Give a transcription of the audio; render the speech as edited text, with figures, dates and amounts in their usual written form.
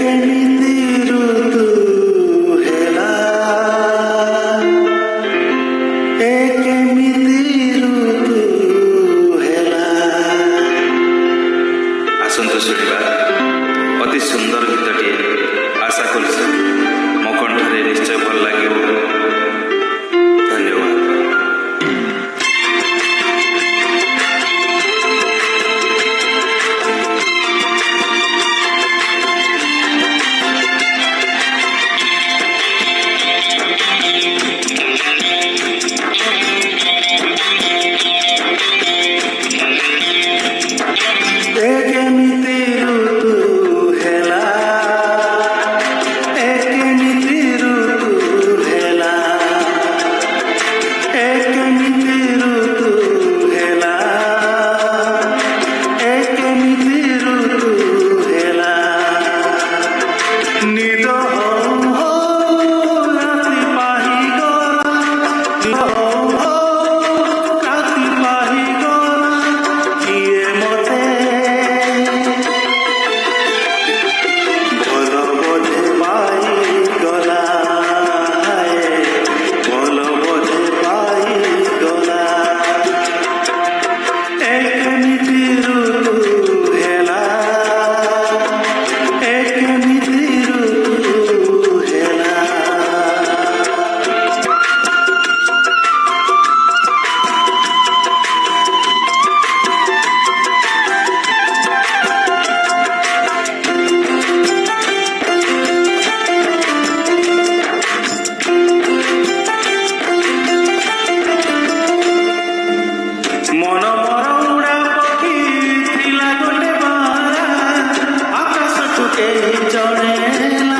କେମିତି ଋତୁ ହେଲା, କେମିତି ଋତୁ ହେଲା। ଆସନ୍ତୁ ଶୁଣିବା ଅତି ସୁନ୍ଦର ଗୀତଟିଏ। ଆଶା କରୁଛି ମୋ କଣ୍ଠରେ ନିଶ୍ଚୟ ଭଲ ଲାଗିବ। ଧନ୍ୟବାଦ। କେମିତି ଋତୁ ହେଲା, କେମିତି ଋତୁ ହେଲା, କେମିତି ଋତୁ ହେଲା, କେମିତି ଋତୁ ହେଲା। ନିଦ ହଉ ହଉ ରାତି ପାହିଗଲା, ନିଦ ହଉ ରାତି ପାହିଗଲା, କିଏ ମତେ ଭଲ ବୋଧେ ପାଇଗଲା, ଭଲ ବୋଧେ ପାଇଗଲା। କେମିତି ଋତୁ ହେଲା, କେମିତି ଋତୁ ହେଲା। ମନ ମୋର ଉଡ଼ା ପକ୍ଷୀ ଥିଲା ଗୋଟେ ବାରା, ଆକାଶକୁ କେହି ଜଣେଇଲା।